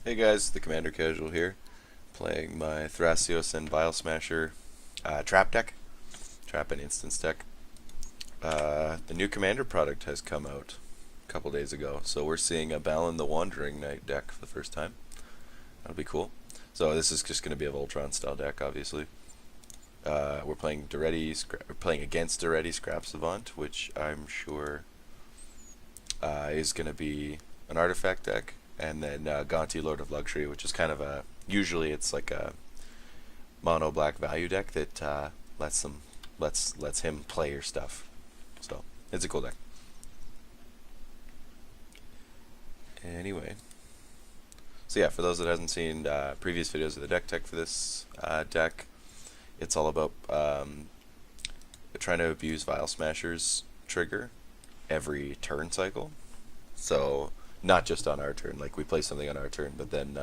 Hey guys, the Commander Casual here, playing my Thrasios and Vial Smasher Trap deck, Trap and Instance deck. The new Commander product has come out a couple days ago, so we're seeing a Balan the Wandering Knight deck for the first time. That'll be cool. So this is just going to be a Voltron style deck, obviously. We're playing we're playing against Daretti Scrap Savant, which I'm sure is going to be an artifact deck, and then Gonti Lord of Luxury, which is kind of a usually it's like a mono black value deck that lets him play your stuff. So it's a cool deck. Anyway, so yeah, for those that hasn't seen previous videos of the deck tech for this deck, it's all about trying to abuse Vial Smasher's trigger every turn cycle. So not just on our turn, like we play something on our turn, but then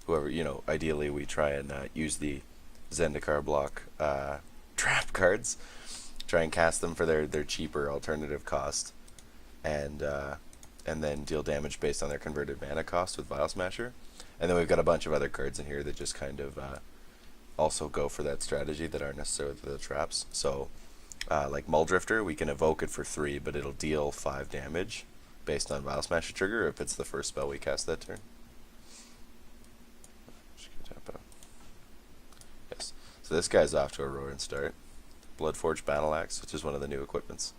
whoever, ideally we try and use the Zendikar block trap cards, try and cast them for their cheaper alternative cost, and then deal damage based on their converted mana cost with Vial Smasher. And then we've got a bunch of other cards in here that just kind of also go for that strategy that aren't necessarily the traps. So like Muldrifter, we can evoke it for 3, but it'll deal 5 damage based on Vial Smasher trigger if it's the first spell we cast that turn. Yes. So this guy's off to a roaring start. Bloodforged Battle Axe, which is one of the new equipments.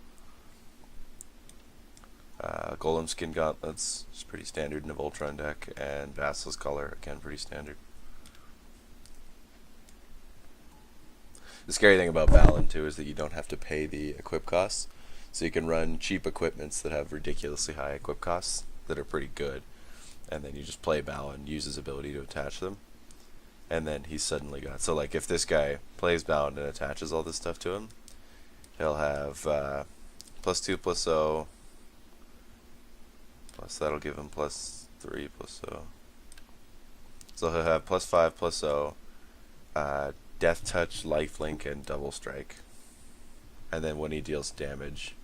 Golem Skin Gauntlets, which is pretty standard in a Voltron deck, and Vassal's Collar, again pretty standard. The scary thing about Balan too is that you don't have to pay the equip costs, so you can run cheap equipments that have ridiculously high equip costs that are pretty good, and then you just play Balan, use his ability to attach them, and then he's suddenly got, so like if this guy plays Balan and attaches all this stuff to him, he'll have +2/+0, plus that'll give him +3/+0, so he'll have +5/+0, Death Touch, Lifelink, and Double Strike. And then when he deals damage,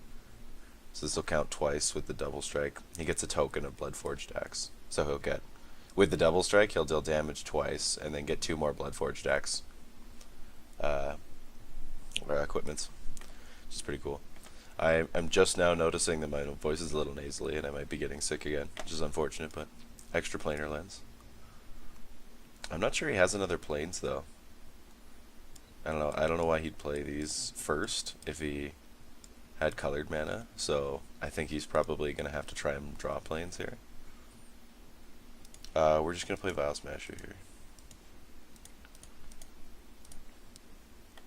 so this will count twice with the Double Strike, he gets a token of Bloodforged Axe. So he'll get, with the Double Strike, he'll deal damage twice, and then get 2 more Bloodforged Axe equipments, which is pretty cool. I'm just now noticing that my voice is a little nasally, and I might be getting sick again, which is unfortunate, but extra planar lens. I'm not sure he has another planes, though. I don't know why he'd play these first if he had colored mana, so I think he's probably going to have to try and draw planes here. We're just going to play Vial Smasher here.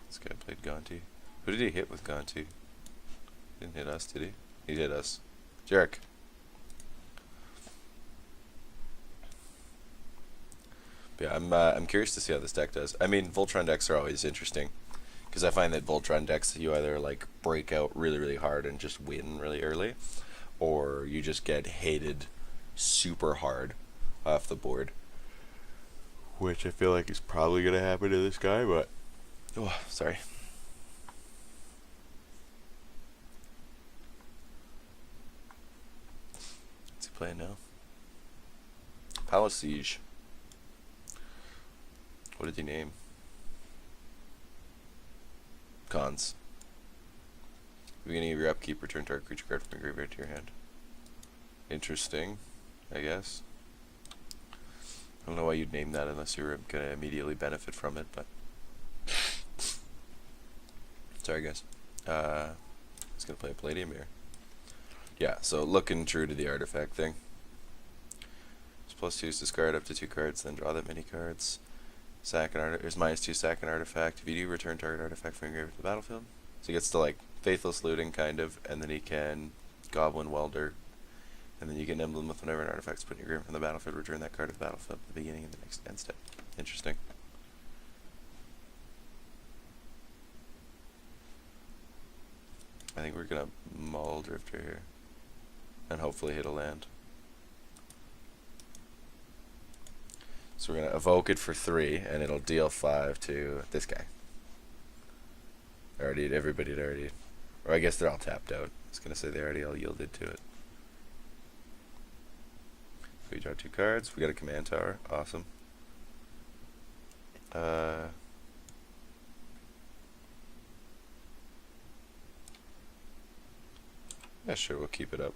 This guy played Gonti. Who did he hit with Gonti? Didn't hit us, did he? He did us. Jerk. Yeah, I'm curious to see how this deck does. I mean, Voltron decks are always interesting, because I find that Voltron decks, you either like break out really, really hard and just win really early, or you just get hated super hard off the board, which I feel like is probably going to happen to this guy, but... Oh, sorry. What's he playing now? Palace Siege. What did he name? Cons. Beginning of your upkeep, return target creature card from your graveyard to your hand. Interesting, I guess. I don't know why you'd name that unless you were going to immediately benefit from it, but... Sorry, guys. He's going to play a Palladium here. Yeah, so looking true to the artifact thing. It's +2, discard up to 2 cards, then draw that many cards. Sack an there's -2 sack an artifact. If you do, return target artifact from your graveyard to the battlefield. So he gets to like Faithless Looting kind of, and then he can Goblin Welder, and then you get an emblem with whenever an artifact's put in your graveyard from the battlefield, return that card to the battlefield at the beginning of the next end step. Interesting. I think we're gonna Muldrifter here, and hopefully hit a land. So we're going to evoke it for 3, and it'll deal 5 to this guy. Everybody had already, or I guess they're all tapped out. I was going to say they already all yielded to it. We draw 2 cards. We got a command tower. Awesome. Yeah, sure, we'll keep it up.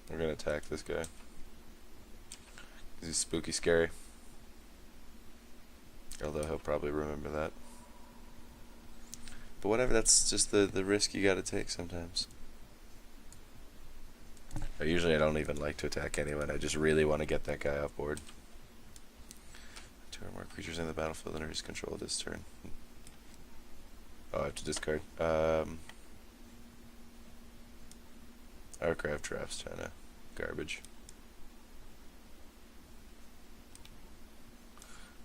We're gonna attack this guy. He's spooky scary. Although he'll probably remember that. But whatever, that's just the risk you gotta take sometimes. Usually I don't even like to attack anyone, I just really want to get that guy off board. 2 or more creatures in the battlefield under his control this turn. Oh, I have to discard. Archive Trap's kinda garbage.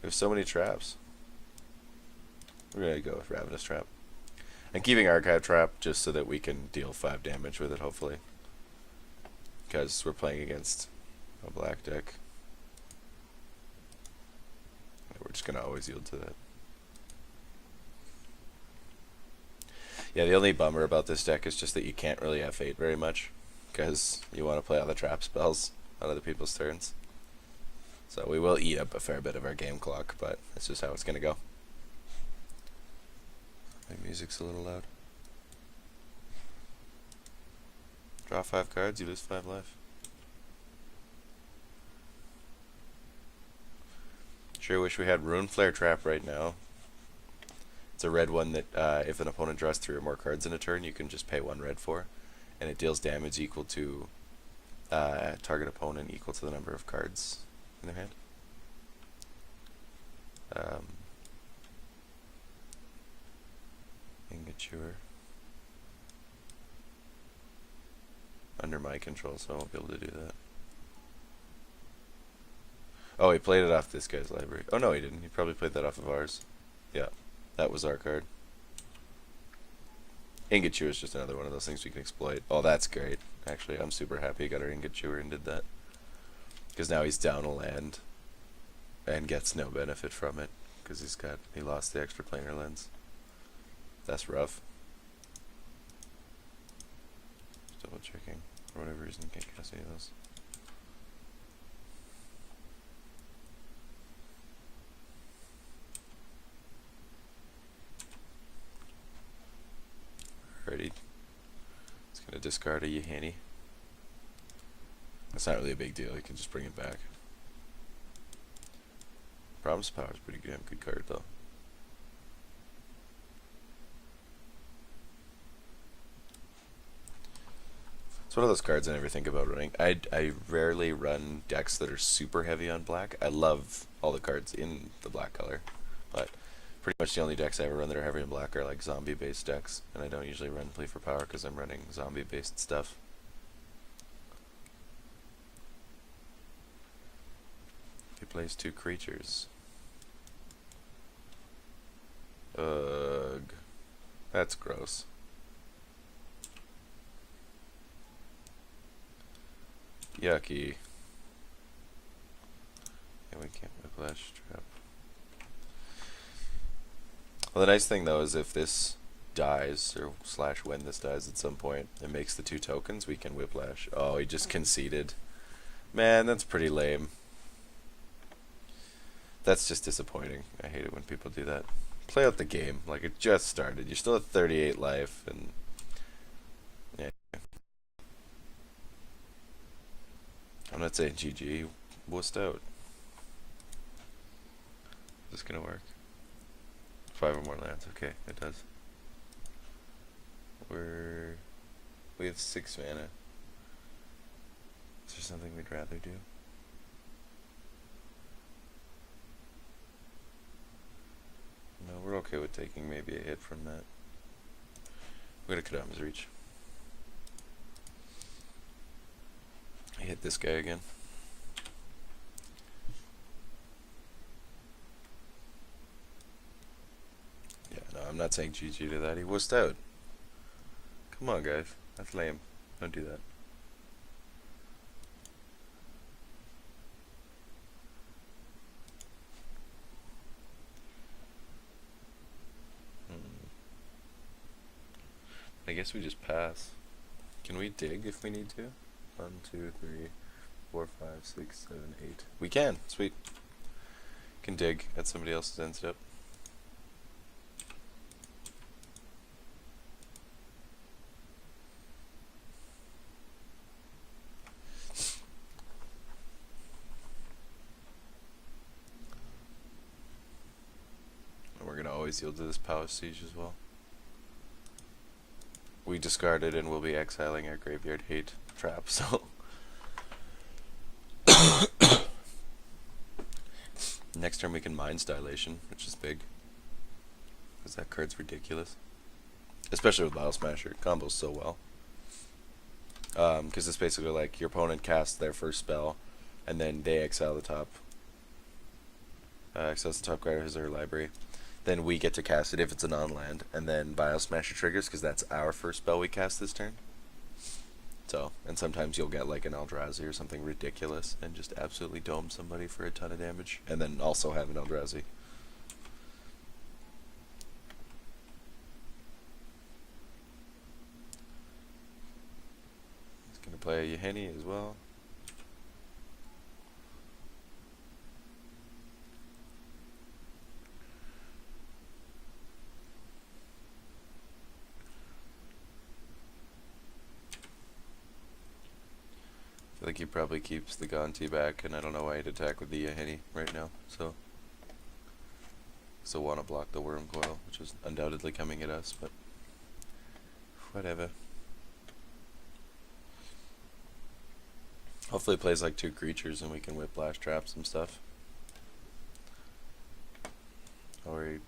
We have so many traps. We're gonna go with Ravenous Trap. And keeping Archive Trap just so that we can deal 5 damage with it, hopefully. Because we're playing against a black deck. We're just gonna always yield to that. Yeah, the only bummer about this deck is just that you can't really F8 very much. Because you want to play all the trap spells on other people's turns. So we will eat up a fair bit of our game clock, but that's just how it's gonna go. My music's a little loud. Draw 5 cards, you lose 5 life. Sure wish we had Rune Flare Trap right now. It's a red one that if an opponent draws 3 or more cards in a turn, you can just pay 1 red for. And it deals damage equal to target opponent equal to the number of cards in their hand. Ingature. Under my control, so I won't be able to do that. Oh, he played it off this guy's library. Oh no, he didn't. He probably played that off of ours. Yeah, that was our card. Ingot Chewer is just another one of those things we can exploit. Oh, that's great. Actually, I'm super happy he got our Ingot Chewer and did that. Because now he's down a land and gets no benefit from it. Because he lost the extra planar lens. That's rough. Just double checking. For whatever reason, can't cast any of those. Alrighty. It's gonna discard a Yahanni. That's not really a big deal, you can just bring it back. Promise Power is pretty damn good card though. It's one of those cards I never think about running. I rarely run decks that are super heavy on black. I love all the cards in the black color, but pretty much the only decks I ever run that are heavy in black are like zombie based decks, and I don't usually run Plea for Power because I'm running zombie based stuff. He plays 2 creatures. Ugh. That's gross. Yucky. Yeah, we can't Whiplash Trap. Well, the nice thing though is if this dies, or / when this dies at some point, it makes the 2 tokens, we can Whiplash. Oh, he just conceded. Man, that's pretty lame. That's just disappointing. I hate it when people do that. Play out the game. Like, it just started. You're still at 38 life, and... yeah. I'm not saying GG. Wussed out. Is this gonna work? 5 or more lands. Okay, it does. We have 6 mana. Is there something we'd rather do? No, we're okay with taking maybe a hit from that. We're gonna Kadama's Reach. I hit this guy again. Yeah, no, I'm not saying GG to that. He wussed out. Come on, guys. That's lame. Don't do that. I guess we just pass. Can we dig if we need to? 1, 2, 3, 4, 5, 6, 7, 8. We can. Sweet. Can dig at somebody else's end step. And we're going to always yield to this power siege as well. We discarded and will be exiling our graveyard hate trap, so next turn we can Mind's Dilation, which is big, because that card's ridiculous. Especially with Vial Smasher, it combos so well. Because it's basically like your opponent casts their first spell, and then they exile the top. Exiles the top card of his or her library. Then we get to cast it if it's a non-land, and then Vial Smasher triggers, because that's our first spell we cast this turn. So, and sometimes you'll get like an Eldrazi or something ridiculous, and just absolutely dome somebody for a ton of damage, and then also have an Eldrazi. He's going to play a Yaheni as well. I think he probably keeps the Gonti back, and I don't know why he'd attack with the Yaheni right now, so want to block the Worm Coil, which is undoubtedly coming at us, but whatever. Hopefully he plays like 2 creatures and we can Whiplash Trap some stuff. Or he,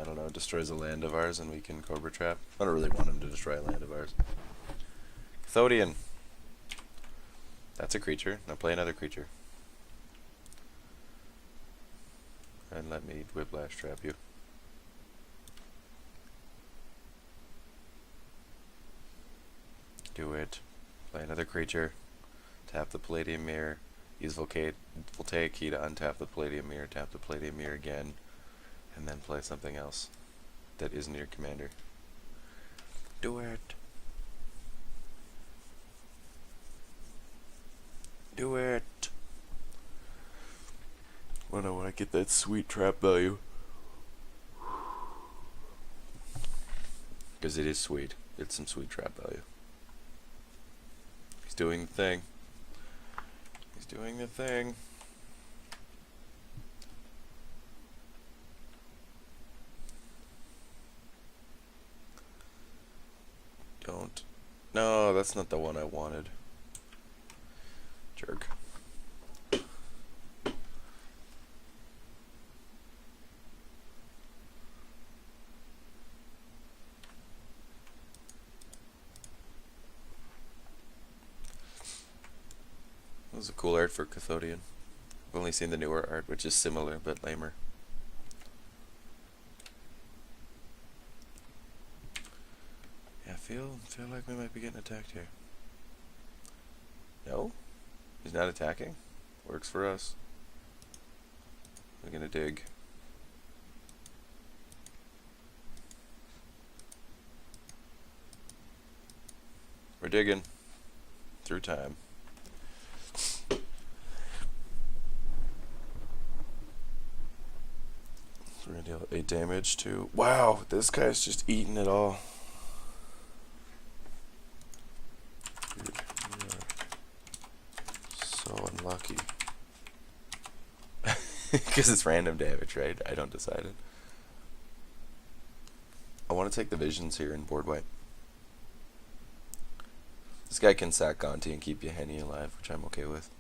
I don't know, destroys a land of ours and we can Cobra Trap. I don't really want him to destroy a land of ours. Cathodian. That's a creature. Now play another creature. And let me Whiplash Trap you. Do it. Play another creature. Tap the Palladium Mirror. Use Voltaic Key to untap the Palladium Mirror. Tap the Palladium Mirror again. And then play something else that isn't your commander. Do it. Do it. When I want to get that sweet trap value. Because it is sweet. It's some sweet trap value. He's doing the thing. He's doing the thing. Don't. No, that's not the one I wanted. Jerk. That was a cool art for Cathodian. I've only seen the newer art, which is similar but lamer. Yeah, I feel like we might be getting attacked here. No? He's not attacking? Works for us. We're gonna dig. We're digging. Through time. So we're gonna deal 8 damage to... Wow! This guy's just eating it all. Dude, you are so unlucky. Because it's random damage, right? I don't decide it. I want to take the visions here in board white. This guy can sack Gonti and keep Yaheni alive, which I'm okay with.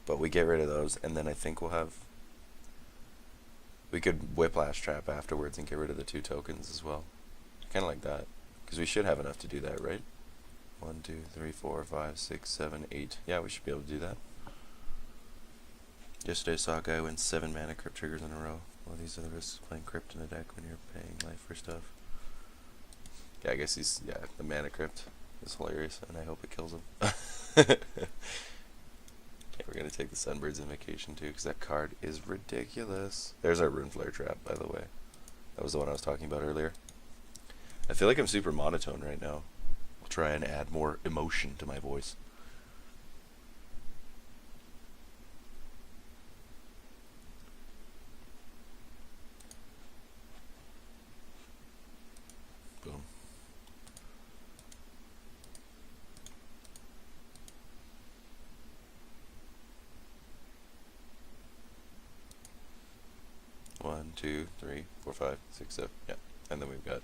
But we get rid of those, and then I think we'll have... We could Whiplash Trap afterwards and get rid of the 2 tokens as well. Kind of like that. Because we should have enough to do that, right? 1, 2, 3, 4, 5, 6, 7, 8. Yeah, we should be able to do that. Yesterday I saw a guy win 7 mana crypt triggers in a row. Well, these are the risks of playing crypt in a deck when you're paying life for stuff. Yeah, I guess he's... Yeah, the mana crypt is hilarious, and I hope it kills him. Yeah, we're going to take the Sunbird's Invocation too, because that card is ridiculous. There's our Rune Flare Trap, by the way. That was the one I was talking about earlier. I feel like I'm super monotone right now. I'll try and add more emotion to my voice. 2, 3, 4, 5, 6, 7. Yeah. And then we've got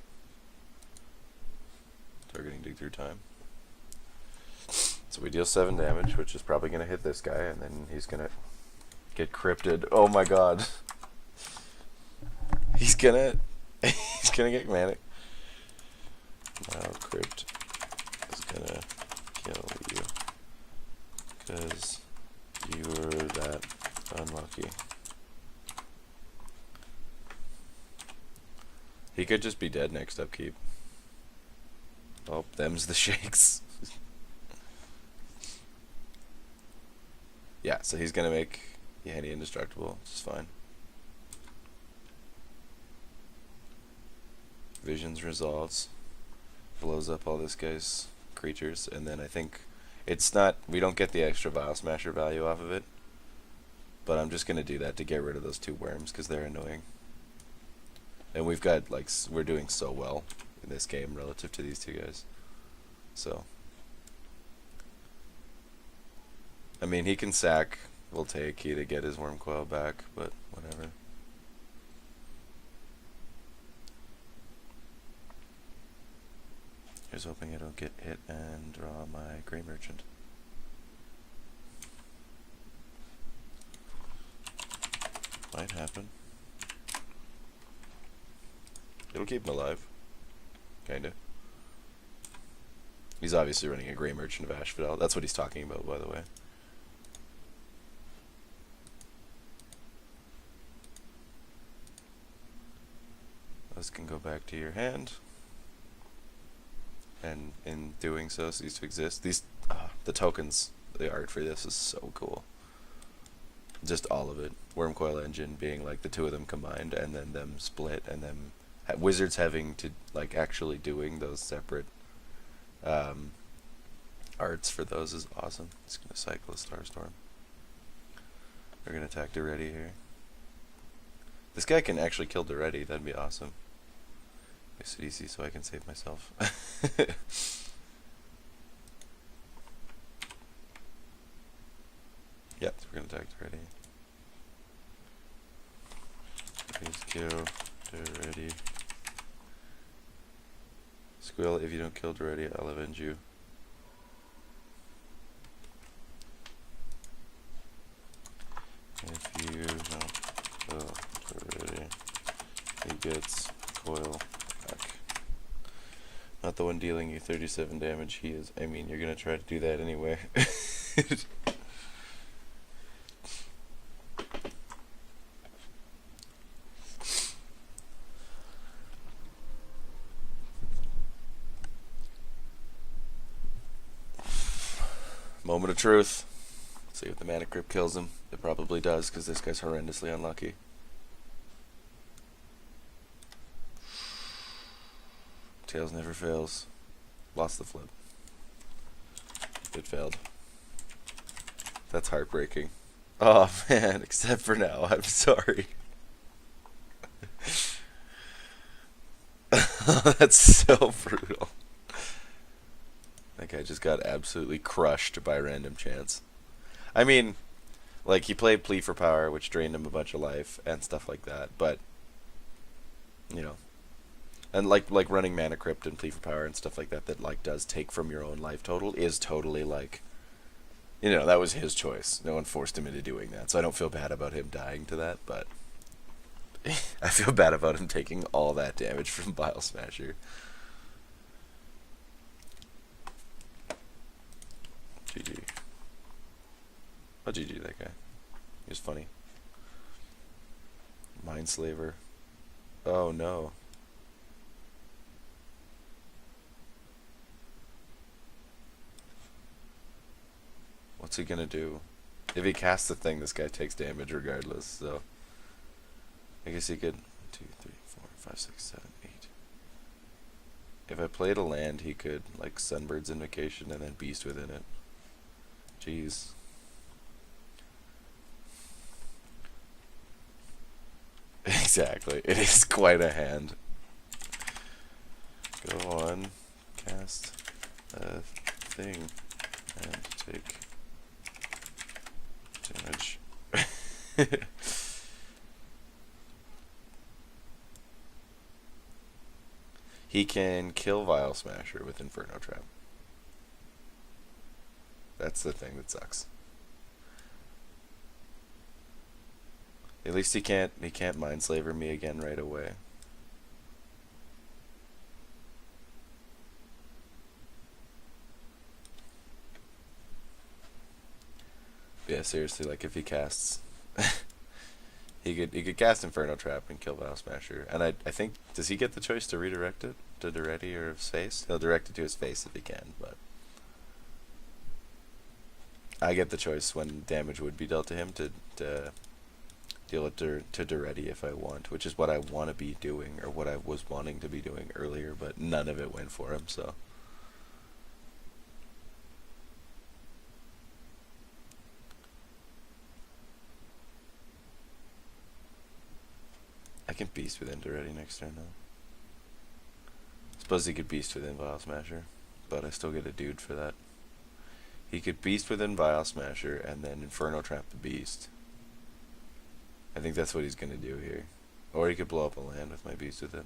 targeting dig through time. So we deal 7 damage, which is probably going to hit this guy, and then he's going to get crypted. Oh my god. He's gonna get manic. Now crypt is gonna kill you because you were that unlucky. He could just be dead next upkeep. Oh, them's the shakes. Yeah, so he's gonna make Yanni indestructible, which is fine. Visions resolves, blows up all this guy's creatures, and then I think it's not, we don't get the extra Vial Smasher value off of it, but I'm just gonna do that to get rid of those 2 worms because they're annoying. And we've got, like, we're doing so well in this game relative to these 2 guys. So, I mean, he can sack Voltaic to get his Worm Coil back, but whatever. Here's hoping I don't get hit and draw my Grey Merchant. Might happen. It'll keep him alive. Kinda. He's obviously running a Grey Merchant of Asphodel. That's what he's talking about, by the way. This can go back to your hand. And in doing so, cease to exist. These, the tokens, the art for this is so cool. Just all of it. Wormcoil Engine being like the 2 of them combined, and then them split, and then Wizards having to, like, actually doing those separate arts for those is awesome. It's going to cycle a Starstorm. We're going to attack Daretti here. This guy can actually kill Daretti, that'd be awesome. Makes it easy so I can save myself. Yeah, so we're going to attack Daretti. Please kill Daretti. Squeal, if you don't kill Daretti, I'll avenge you. If you don't kill Daretti, he gets coil back. Not the one dealing you 37 damage, he is. I mean, you're gonna try to do that anyway. Moment of truth. See if the Mana Crypt kills him. It probably does, because this guy's horrendously unlucky. Tails never fails. Lost the flip. It failed. That's heartbreaking. Oh man, except for now. I'm sorry. That's so brutal. That guy just got absolutely crushed by random chance. I mean, like, he played Plea for Power, which drained him a bunch of life and stuff like that, but, you know, and like running Mana Crypt and Plea for Power and stuff like that that, like, does take from your own life total is totally, like, you know, that was his choice. No one forced him into doing that, so I don't feel bad about him dying to that, but I feel bad about him taking all that damage from Vial Smasher. GG. Oh, GG, that guy. He was funny. Mindslaver. Oh, no. What's he gonna do? If he casts the thing, this guy takes damage regardless, so... I guess he could... 1, 2, 3, 4, 5, 6, 7, 8. If I played a land, he could, like, Sunbird's Invocation and then Beast within it. Jeez. Exactly. It is quite a hand. Go on. Cast a thing. And take damage. He can kill Vial Smasher with Inferno Trap. That's the thing that sucks. At least he can't Mindslaver me again right away. Yeah, seriously, like if he casts he could cast Inferno Trap and kill Vial Smasher. And I think, does he get the choice to redirect it to Daretti or his face? He'll direct it to his face if he can, but I get the choice when damage would be dealt to him to deal it to Daretti if I want, which is what I want to be doing, or what I was wanting to be doing earlier, but none of it went for him, so. I can Beast within Daretti next turn, though. Suppose he could Beast within Vial Smasher, but I still get a dude for that. He could Beast within Vial Smasher and then Inferno Trap the Beast. I think that's what he's going to do here. Or he could blow up a land with my Beast within.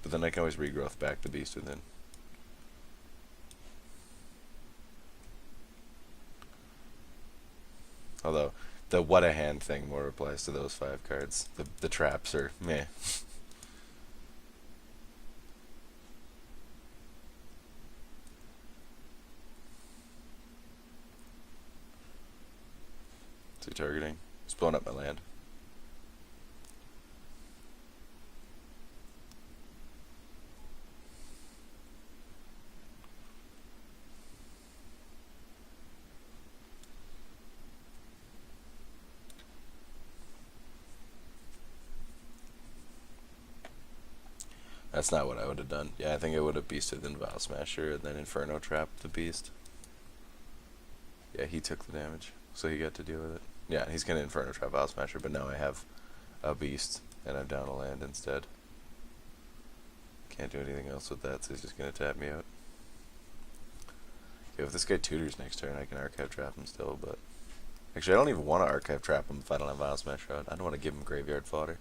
But then I can always regrowth back the Beast within. Although, the what a hand thing more applies to those 5 cards. The traps are meh. What's he targeting? He's blowing up my land. That's not what I would have done. Yeah, I think I would have Beasted in Vial Smasher and then Inferno Trap the Beast. Yeah, he took the damage, so he got to deal with it. Yeah, he's going to Inferno Trap Vial Smasher, but now I have a Beast, and I'm down a land instead. Can't do anything else with that, so he's just going to tap me out. Okay, if this guy tutors next turn, I can Archive Trap him still, but... Actually, I don't even want to Archive Trap him if I don't have Vial Smasher out. I don't want to give him Graveyard Fodder.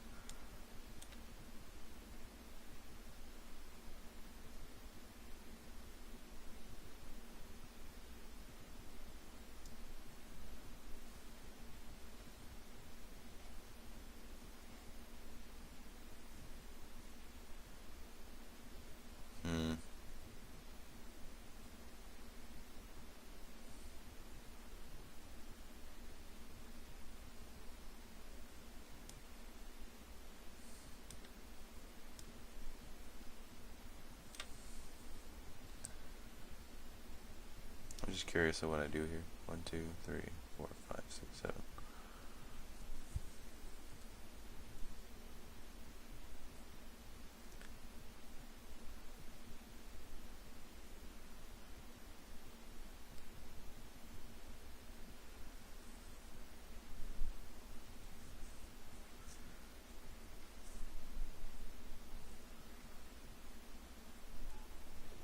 I'm just curious of what I do here. 1, 2, 3, 4, 5, 6, 7.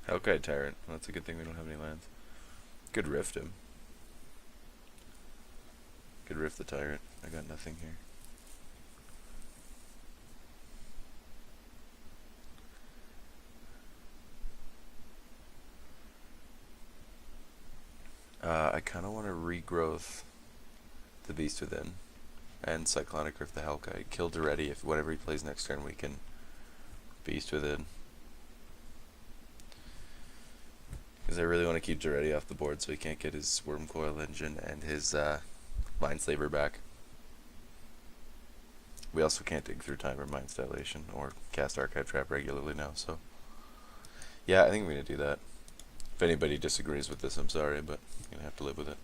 Okay, Tyrant. Well, that's a good thing we don't have any lands. Could Rift him. Could Rift the Tyrant. I got nothing here. I kind of want to regrowth the Beast Within and Cyclonic Rift the Hellkite. Kill Daretti. If whatever he plays next turn, we can Beast Within. Because I really want to keep Daretti off the board so he can't get his Wormcoil Engine and his Mindslaver back. We also can't dig through time or Mind Dilation or cast Archive Trap regularly now, so... Yeah, I think I'm going to do that. If anybody disagrees with this, I'm sorry, but I'm going to have to live with it.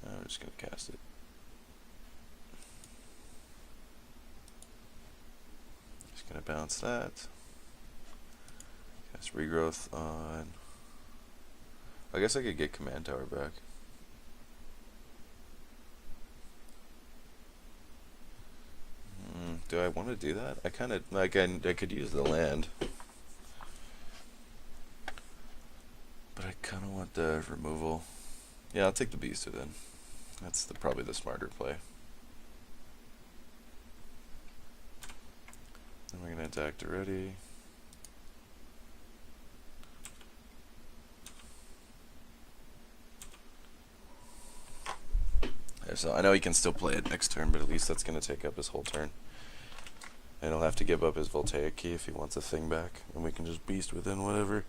I'm just going to cast it. Just going to bounce that. Cast Regrowth on... I guess I could get Command Tower back. Do I want to do that? I kind of... like, I could use the land. But I kind of want the removal. Yeah, I'll take the Beast then. That's probably the smarter play. gonna attack Daretti. So I know he can still play it next turn, but at least that's gonna take up his whole turn. And he'll have to give up his Voltaic key if he wants a thing back, and we can just beast within whatever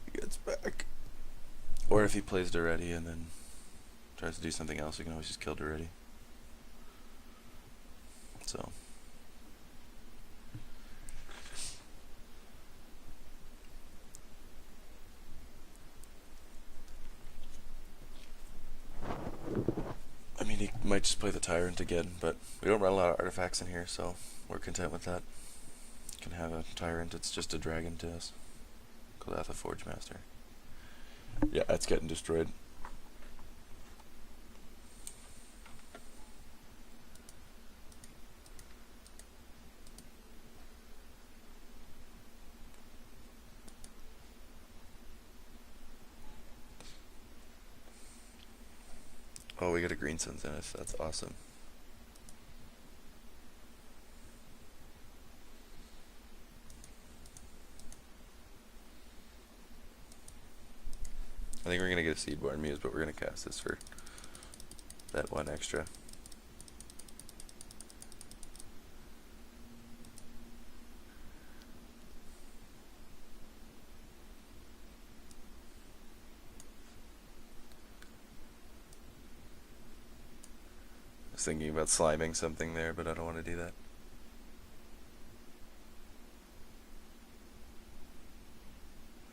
he gets back. Or if he plays Daretti and then tries to do something else, we can always just kill Daretti. So. I mean, he might just play the Tyrant again, but we don't run a lot of artifacts in here, so we're content with that. Can have a Tyrant, it's just a dragon to us. Kalatha Forge Master. Yeah, it's getting destroyed. Oh, we got a Green Sun Zenith, that's awesome. I think we're gonna get a Seedborn Muse, but we're gonna cast this for that one extra. I was thinking about sliming something there, but I don't want to do that.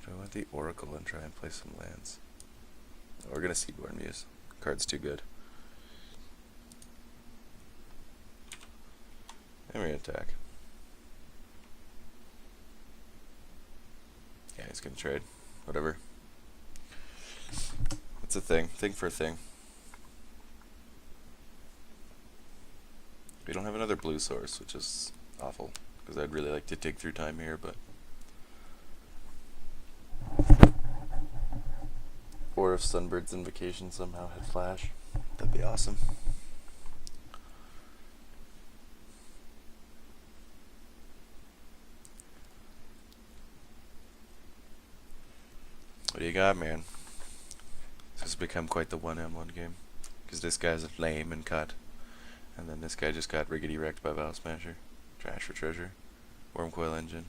Do I want the Oracle and try and play some lands? Oh, we're gonna Seedborn Muse. Card's too good. And we're gonna attack. Yeah, he's gonna trade. Whatever. It's a thing. Thing for a thing. We don't have another blue source, which is awful, because I'd really like to dig through time here, but... Or if Sunbird's Invocation somehow had flash, that'd be awesome. What do you got, man? This has become quite the 1M1 game, because this guy's a flame and cut. And then this guy just got riggedy wrecked by Vial Smasher. Trash for treasure. Wormcoil Engine.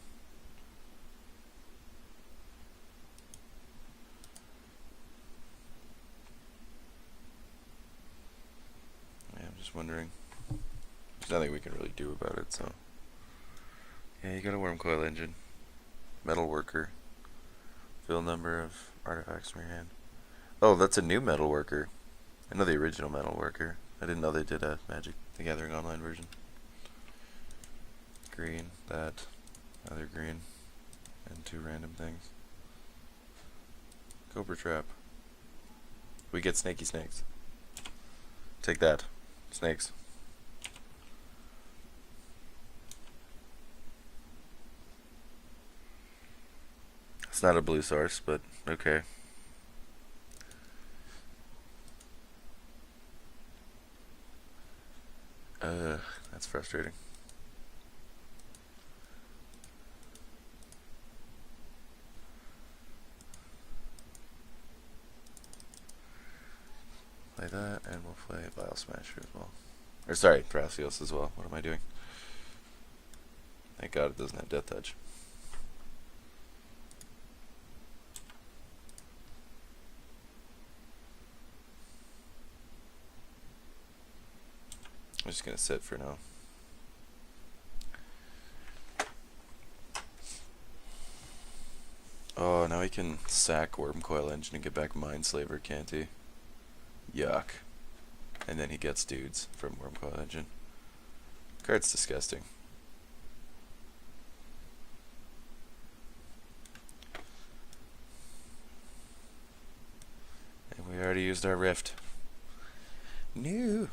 Yeah, I'm just wondering. There's nothing we can really do about it, so. Yeah, you got a Wormcoil Engine. Metal Worker. Fill number of artifacts from your hand. Oh, that's a new Metal Worker. I know the original Metal Worker. I didn't know they did a Magic the Gathering Online version. Green, that, other green, and 2 random things. Cobra Trap. We get snaky snakes. Take that. Snakes. It's not a blue source, but okay. That's frustrating. Play that, and we'll play Vial Smasher as well. Or sorry, Thrasios as well. What am I doing? Thank God it doesn't have Death Touch. I'm just gonna sit for now. Oh, now he can sack Wormcoil Engine and get back Mindslaver, can't he? Yuck. And then he gets dudes from Wormcoil Engine. Card's disgusting. And we already used our Rift. No.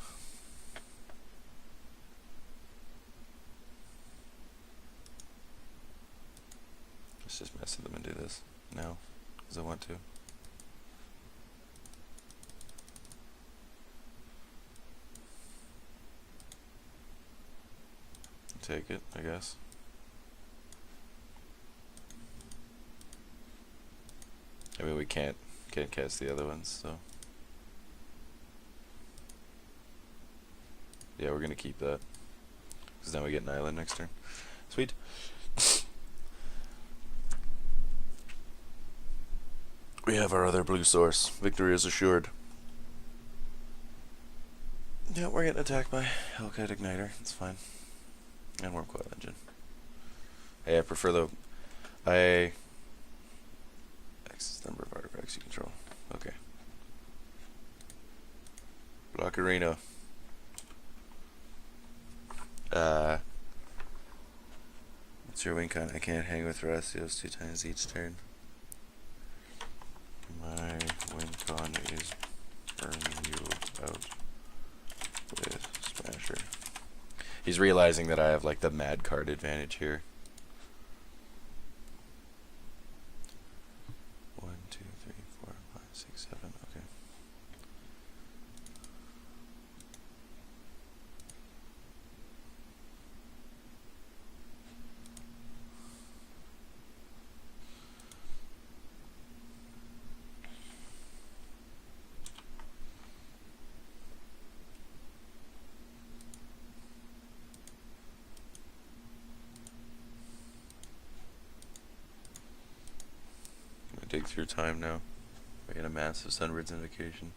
Let's just mess with them and do this now, because I want to. Take it, I guess. I mean, we can't cast the other ones, so yeah, we're gonna keep that because now we get an island next turn. Sweet. We have our other blue source. Victory is assured. Yeah, we're getting attacked by Hellkite Igniter. It's fine. And Worm Coil Engine. Hey, I prefer the... X is the number of artifacts you control. Okay. Block Arena. What's your win con? I can't hang with Thrasios 2 times each turn. My win con is burn you out with Smasher. He's realizing that I have like the mad card advantage here. 1, 2, 3, 4, 5, 6, 7. Okay. Dig through time now. We get a massive Sunbird's Invocation.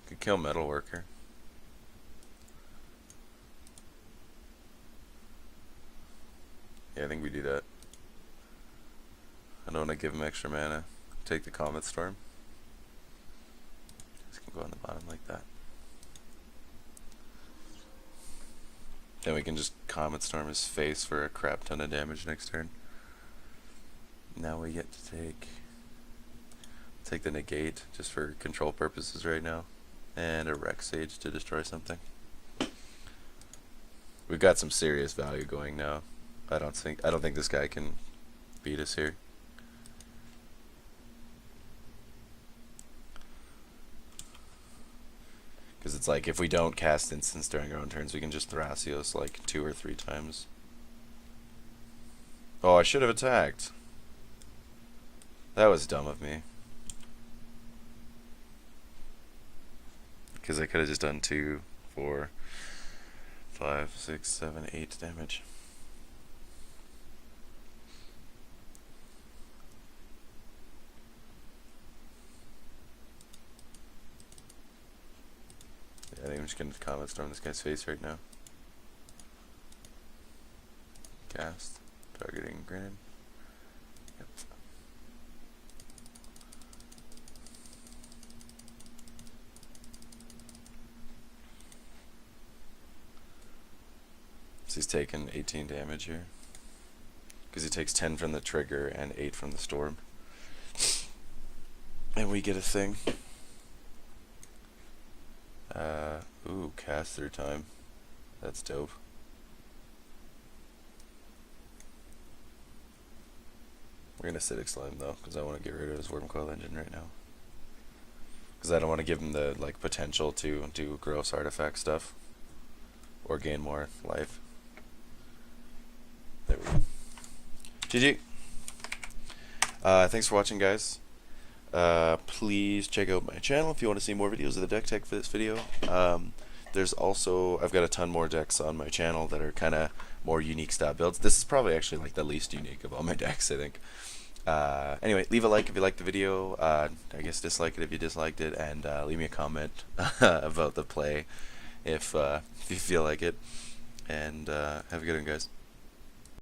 Could kill Metalworker. Yeah, I think we do that. I don't want to give him extra mana. Take the Comet Storm. Just can go on the bottom like that. Then we can just Comet Storm his face for a crap ton of damage next turn. Now we get to take the negate just for control purposes right now, and a Rex Sage to destroy something. We've got some serious value going now. I don't think this guy can beat us here. Because it's like if we don't cast instants during our own turns, we can just Thrasios like 2 or 3 times. Oh, I should have attacked. That was dumb of me. Because I could have just done 2, 4, 5, 6, 7, 8 damage. I think I'm just going to Comet Storm this guy's face right now. Cast. Targeting granted. Yep. So he's taking 18 damage here. Because he takes 10 from the trigger and 8 from the storm. And we get a thing. Ooh, cast through time. That's dope. We're gonna Acidic Slime though, because I want to get rid of his Worm Coil Engine right now. Because I don't want to give him the like potential to do gross artifact stuff or gain more life. There we go. GG. Thanks for watching, guys. Please check out my channel if you want to see more videos of the deck tech for this video. There's also, I've got a ton more decks on my channel that are kind of more unique style builds. This is probably actually like the least unique of all my decks, I think. Anyway, leave a like if you liked the video. I guess dislike it if you disliked it, and leave me a comment about the play if you feel like it. And have a good one, guys.